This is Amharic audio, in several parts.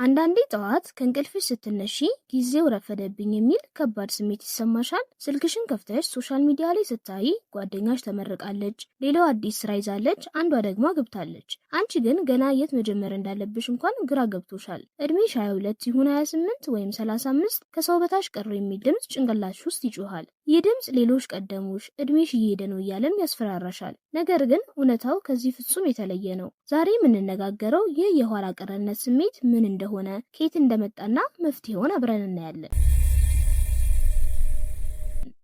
አንዳንዴ ጠዋት ከእንቅልፍሽ ስትነሺ ጊዜው ረፈደብኝ የሚል ከባድ ስሜት ይሰማሻል? ስልክሽን ከፍተሽ ሶሻል ሚዲያ ላይ ስታይ ጓደኛሽ ተመርቃለች፣ ሌላው አዲስ ስራ ይዛለች፣ አንዷ ደግሞ አግብታለች። አንቺ ግን ገና የት መጀመር እንዳለብሽ እንኳን ግራ ገብቶሻል። እድሜሽ 22 ይሁን 28 ወይም 35 ከሰው በታች ቀሩ የሚል ድምፅ ጭንቅላትሽ ውስጥ ይጮሃል። ይህ ድምፅ ሌሎች ቀደሙሽ፣ እድሜሽ እየሄደ ነው እያለም ያስፈራራሻል። ነገር ግን እውነታው ከዚህ ፍጹም የተለየ ነው። ዛሬ የምንነጋገረው ይህ የኋላ ቀርነት ስሜት ምን እንደሆነ ከየት እንደመጣና መፍትሄውን አብረን እናያለን።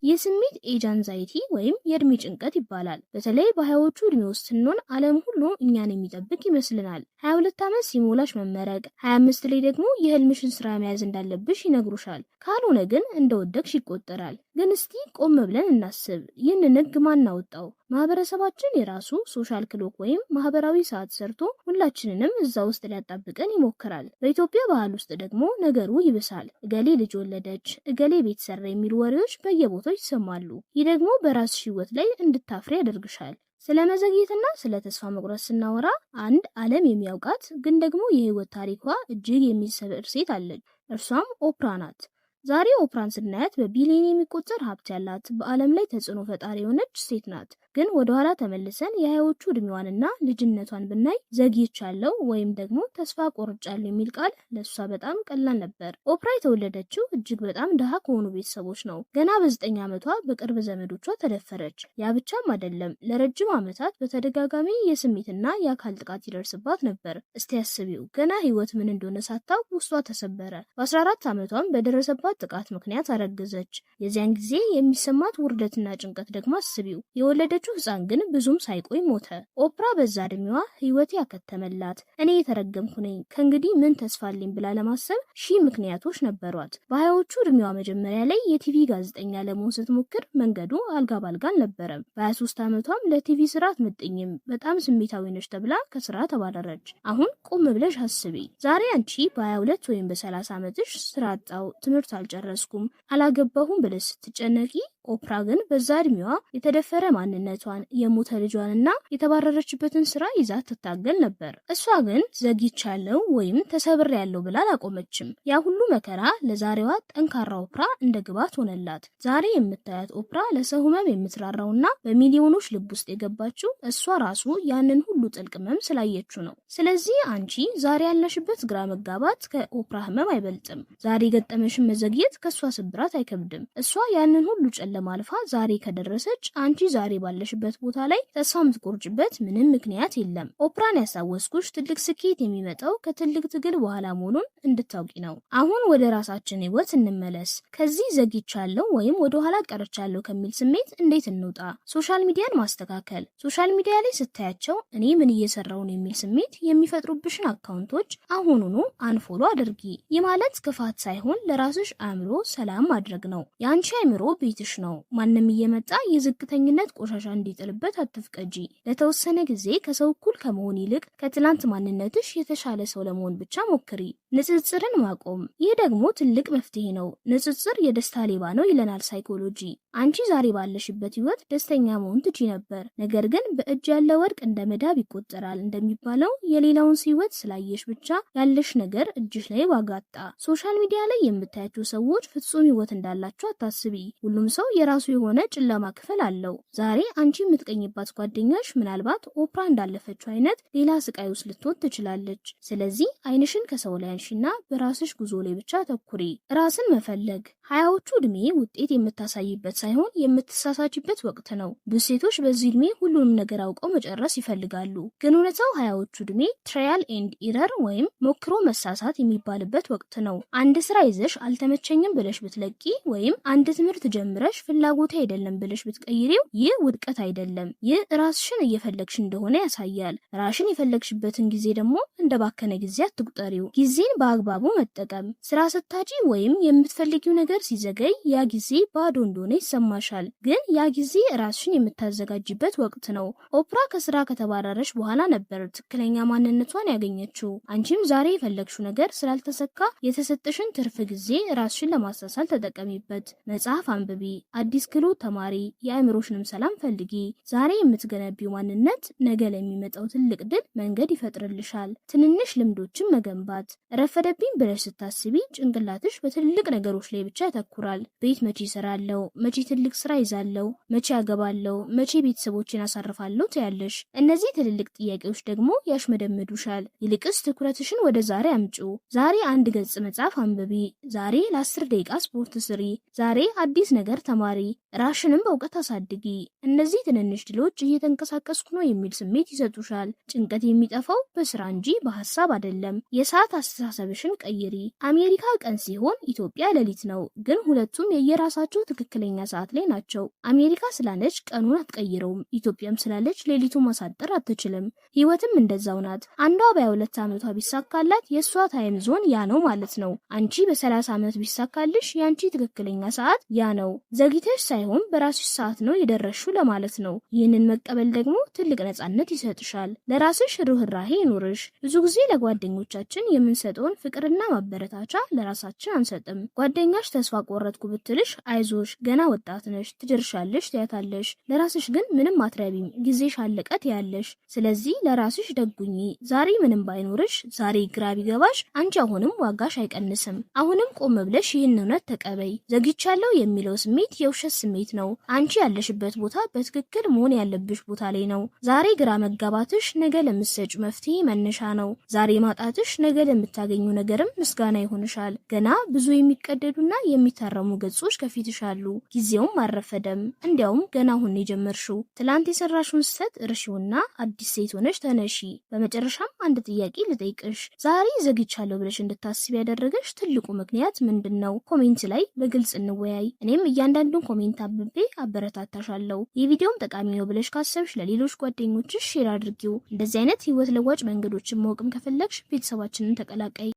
ይህ ስሜት ኤጅ አንዛይቲ ወይም የእድሜ ጭንቀት ይባላል። በተለይ በሀያዎቹ እድሜ ውስጥ ስንሆን ዓለም ሁሉ እኛን የሚጠብቅ ይመስልናል። 22 ዓመት ሲሞላሽ መመረቅ፣ 25 ላይ ደግሞ የህልምሽን ስራ መያዝ እንዳለብሽ ይነግሩሻል። ካልሆነ ግን እንደወደቅሽ ይቆጠራል። ግን እስቲ ቆም ብለን እናስብ። ይህንን ህግ ማን አወጣው? ማህበረሰባችን የራሱ ሶሻል ክሎክ ወይም ማህበራዊ ሰዓት ሰርቶ ሁላችንንም እዛ ውስጥ ሊያጣብቀን ይሞክራል። በኢትዮጵያ ባህል ውስጥ ደግሞ ነገሩ ይብሳል። እገሌ ልጅ ወለደች፣ እገሌ ቤት ሰራ የሚሉ ወሬዎች በየቦታው ይሰማሉ። ይህ ደግሞ በራስሽ ህይወት ላይ እንድታፍሪ ያደርግሻል። ስለ መዘግየትና ስለ ተስፋ መቁረጥ ስናወራ አንድ ዓለም የሚያውቃት ግን ደግሞ የህይወት ታሪኳ እጅግ የሚሰብር ሴት አለች። እርሷም ኦፕራ ናት። ዛሬ ኦፕራን ስናያት በቢሊዮን የሚቆጠር ሀብት ያላት በዓለም ላይ ተጽዕኖ ፈጣሪ የሆነች ሴት ናት። ግን ወደ ኋላ ተመልሰን የሀያዎቹ እድሜዋንና ልጅነቷን ብናይ ዘግይቻለሁ ወይም ደግሞ ተስፋ ቆርጫለሁ የሚል ቃል ለእሷ በጣም ቀላል ነበር። ኦፕራ የተወለደችው እጅግ በጣም ድሃ ከሆኑ ቤተሰቦች ነው። ገና በ9 ዓመቷ በቅርብ ዘመዶቿ ተደፈረች። ያ ብቻም አይደለም፣ ለረጅም ዓመታት በተደጋጋሚ የስሜትና የአካል ጥቃት ይደርስባት ነበር። እስቲ ያስቢው፣ ገና ህይወት ምን እንደሆነ ሳታውቅ ውስጧ ተሰበረ። በ14 ዓመቷም በደረሰባት ጥቃት ምክንያት አረገዘች። የዚያን ጊዜ የሚሰማት ውርደትና ጭንቀት ደግሞ አስቢው። የወለደችው ህፃን ግን ብዙም ሳይቆይ ሞተ። ኦፕራ በዛ እድሜዋ ህይወቴ ያከተመላት፣ እኔ የተረገምኩ ነኝ፣ ከእንግዲህ ምን ተስፋ አለኝ ብላ ለማሰብ ሺህ ምክንያቶች ነበሯት። በሀያዎቹ እድሜዋ መጀመሪያ ላይ የቲቪ ጋዜጠኛ ለመሆን ስትሞክር መንገዱ አልጋ ባልጋ አልነበረም። በ23 ዓመቷም ለቲቪ ስራ አትመጥኝም፣ በጣም ስሜታዊ ነች ተብላ ከስራ ተባረረች። አሁን ቆም ብለሽ አስቢ። ዛሬ አንቺ በ22 ወይም በ30 ዓመትሽ ስራ አጣው፣ ትምህርት አልጨረስኩም፣ አላገባሁም ብለሽ ስትጨነቂ ኦፕራ ግን በዛ እድሜዋ የተደፈረ ማንነቷን፣ የሞተ ልጇንና የተባረረችበትን ስራ ይዛ ትታገል ነበር። እሷ ግን ዘግይቻለሁ ወይም ተሰብሬያለሁ ብላ አላቆመችም። ያ ሁሉ መከራ ለዛሬዋ ጠንካራ ኦፕራ እንደ ግባት ሆነላት። ዛሬ የምታያት ኦፕራ ለሰው ህመም የምትራራውና በሚሊዮኖች ልብ ውስጥ የገባችው እሷ ራሱ ያንን ሁሉ ጥልቅ ህመም ስላየችው ነው። ስለዚህ አንቺ ዛሬ ያለሽበት ግራ መጋባት ከኦፕራ ህመም አይበልጥም። ዛሬ የገጠመሽን መዘግየት ከእሷ ስብራት አይከብድም። እሷ ያንን ሁሉ ለማልፋ ዛሬ ከደረሰች አንቺ ዛሬ ባለሽበት ቦታ ላይ ተስፋ የምትቆርጭበት ምንም ምክንያት የለም። ኦፕራን ያሳወስኩሽ ትልቅ ስኬት የሚመጣው ከትልቅ ትግል በኋላ መሆኑን እንድታውቂ ነው። አሁን ወደ ራሳችን ህይወት እንመለስ። ከዚህ ዘግይቻለሁ ወይም ወደ ኋላ ቀርቻለሁ ከሚል ስሜት እንዴት እንውጣ? ሶሻል ሚዲያን ማስተካከል። ሶሻል ሚዲያ ላይ ስታያቸው እኔ ምን እየሰራው ነው የሚል ስሜት የሚፈጥሩብሽን አካውንቶች አሁኑኑ አንፎሎ አድርጊ። ይህ ማለት ክፋት ሳይሆን ለራስሽ አእምሮ ሰላም ማድረግ ነው። የአንቺ አእምሮ ቤትሽ ነው። ማንም እየመጣ የዝቅተኝነት ቆሻሻ እንዲጥልበት አትፍቀጂ። ለተወሰነ ጊዜ ከሰው እኩል ከመሆን ይልቅ ከትላንት ማንነትሽ የተሻለ ሰው ለመሆን ብቻ ሞክሪ። ንጽጽርን ማቆም። ይህ ደግሞ ትልቅ መፍትሄ ነው። ንጽጽር የደስታ ሌባ ነው ይለናል ሳይኮሎጂ። አንቺ ዛሬ ባለሽበት ህይወት ደስተኛ መሆን ትቺ ነበር። ነገር ግን በእጅ ያለ ወርቅ እንደ መዳብ ይቆጠራል እንደሚባለው የሌላውን ህይወት ስላየሽ ብቻ ያለሽ ነገር እጅሽ ላይ ዋጋ አጣ። ሶሻል ሚዲያ ላይ የምታያቸው ሰዎች ፍጹም ህይወት እንዳላቸው አታስቢ። ሁሉም ሰው የራሱ የሆነ ጨለማ ክፍል አለው። ዛሬ አንቺ የምትቀኝባት ጓደኛሽ ምናልባት ኦፕራ እንዳለፈችው አይነት ሌላ ስቃይ ውስጥ ልትወጥ ትችላለች። ስለዚህ አይንሽን ከሰው ላይ አንሺና በራስሽ ጉዞ ላይ ብቻ ተኩሪ። ራስን መፈለግ። ሀያዎቹ እድሜ ውጤት የምታሳይበት ሳይሆን የምትሳሳችበት ወቅት ነው። ብዙ ሴቶች በዚህ እድሜ ሁሉንም ነገር አውቀው መጨረስ ይፈልጋሉ። ግን እውነታው ሀያዎቹ እድሜ ትራያል ኤንድ ኢረር ወይም ሞክሮ መሳሳት የሚባልበት ወቅት ነው። አንድ ስራ ይዘሽ አልተመቸኝም ብለሽ ብትለቂ ወይም አንድ ትምህርት ጀምረሽ ፍላጎት አይደለም ብለሽ ብትቀይሪው ይህ ውድቀት አይደለም። ይህ ራስሽን እየፈለግሽ እንደሆነ ያሳያል። ራስሽን የፈለግሽበትን ጊዜ ደግሞ እንደባከነ ጊዜ አትቁጠሪው። ጊዜን በአግባቡ መጠቀም። ስራ ስታጪ ወይም የምትፈልጊው ነገር ሲዘገይ ያ ጊዜ ባዶ እንደሆነ ይሰማሻል። ግን ያ ጊዜ ራስሽን የምታዘጋጅበት ወቅት ነው። ኦፕራ ከስራ ከተባረረች በኋላ ነበር ትክክለኛ ማንነቷን ያገኘችው። አንቺም ዛሬ የፈለግሽው ነገር ስላልተሰካ የተሰጠሽን ትርፍ ጊዜ ራስሽን ለማሳሳል ተጠቀሚበት። መጽሐፍ አንብቢ፣ አዲስ ክህሎት ተማሪ፣ የአእምሮሽንም ሰላም ፈልጊ። ዛሬ የምትገነቢው ማንነት ነገ ለሚመጣው ትልቅ ድል መንገድ ይፈጥርልሻል። ትንንሽ ልምዶችን መገንባት። ረፈደብኝ ብለሽ ስታስቢ ጭንቅላትሽ በትልልቅ ነገሮች ላይ ብቻ ያተኩራል። ቤት መቼ እሰራለሁ፣ መቼ ትልቅ ስራ ይዛለሁ፣ መቼ ያገባለሁ፣ መቼ ቤተሰቦችን አሳርፋለሁ ትያለሽ። እነዚህ ትልልቅ ጥያቄዎች ደግሞ ያሽመደምዱሻል። ይልቅስ ትኩረትሽን ወደ ዛሬ አምጪ። ዛሬ አንድ ገጽ መጽሐፍ አንብቢ። ዛሬ ለ10 ደቂቃ ስፖርት ስሪ። ዛሬ አዲስ ነገር ተማሪ። ራሽንም በእውቀት አሳድጊ። እነዚህ ትንንሽ ድሎች እየተንቀሳቀስኩ ነው የሚል ስሜት ይሰጡሻል። ጭንቀት የሚጠፋው በስራ እንጂ በሀሳብ አይደለም። የሰዓት አስተሳሰብሽን ቀይሪ። አሜሪካ ቀን ሲሆን ኢትዮጵያ ሌሊት ነው፣ ግን ሁለቱም የየራሳቸው ትክክለኛ ሰዓት ላይ ናቸው። አሜሪካ ስላለች ቀኑን አትቀይረውም፣ ኢትዮጵያም ስላለች ሌሊቱን ማሳጠር አትችልም። ህይወትም እንደዛው ናት። አንዷ በ22 ዓመቷ ቢሳካላት የእሷ ታይም ዞን ያ ነው ማለት ነው። አንቺ በ30 ዓመት ቢሳካልሽ የአንቺ ትክክለኛ ሰዓት ያ ነው። ዘግይተሽ ሳይሆን በራስሽ ሰዓት ነው የደረስሽው ለማለት ነው። ይህንን መቀበል ደግሞ ትልቅ ነጻነት ይሰጥሻል። ለራስሽ ርህራሄ ይኑርሽ። ብዙ ጊዜ ለጓደኞቻችን የምንሰጠውን ፍቅርና ማበረታቻ ለራሳችን አንሰጥም። ጓደኛሽ ተስፋ ቆረጥኩ ብትልሽ አይዞሽ ገና ወጣት ነሽ ትደርሻለሽ ትያታለሽ። ለራስሽ ግን ምንም አትረቢም ጊዜሽ አለቀ ትያለሽ። ስለዚህ ለራስሽ ደጉኝ። ዛሬ ምንም ባይኖርሽ፣ ዛሬ ግራ ቢገባሽ አንቺ አሁንም ዋጋሽ አይቀንስም። አሁንም ቆም ብለሽ ይህን እውነት ተቀበይ። ዘግይቻለሁ የሚለው ስሜት የውሸት ስሜት ነው። አንቺ ያለሽበት ቦታ በትክክል መሆን ያለብሽ ቦታ ላይ ነው። ዛሬ ግራ መጋባትሽ ነገ ለምትሰጪው መፍትሄ መነሻ ነው። ዛሬ ማጣትሽ ነገ ለምታገኙ ነገርም ምስጋና ይሆንሻል። ገና ብዙ የሚቀደዱና የሚታረሙ ገጾች ከፊትሽ አሉ። ጊዜውም አልረፈደም። እንዲያውም ገና አሁን የጀመርሽው። ትላንት የሰራሽውን ስህተት እርሺውና አዲስ ሴት ሆነሽ ተነሺ። በመጨረሻም አንድ ጥያቄ ልጠይቅሽ። ዛሬ ዘግይቻለሁ ብለሽ እንድታስብ ያደረገሽ ትልቁ ምክንያት ምንድን ነው? ኮሜንት ላይ በግልጽ እንወያይ። እኔም እያንዳንዱን ኮሜንት አብቤ አበረታታሻለሁ። የቪዲዮም ጠቃሚ ነው ብለሽ ካሰብሽ ለሌሎች ጓደኞችሽ ሼር አድርጊው። እንደዚህ አይነት ህይወት ለዋጭ መንገዶችን ማወቅም ከፈለግሽ ቤተሰባችንን ተቀላቀይ።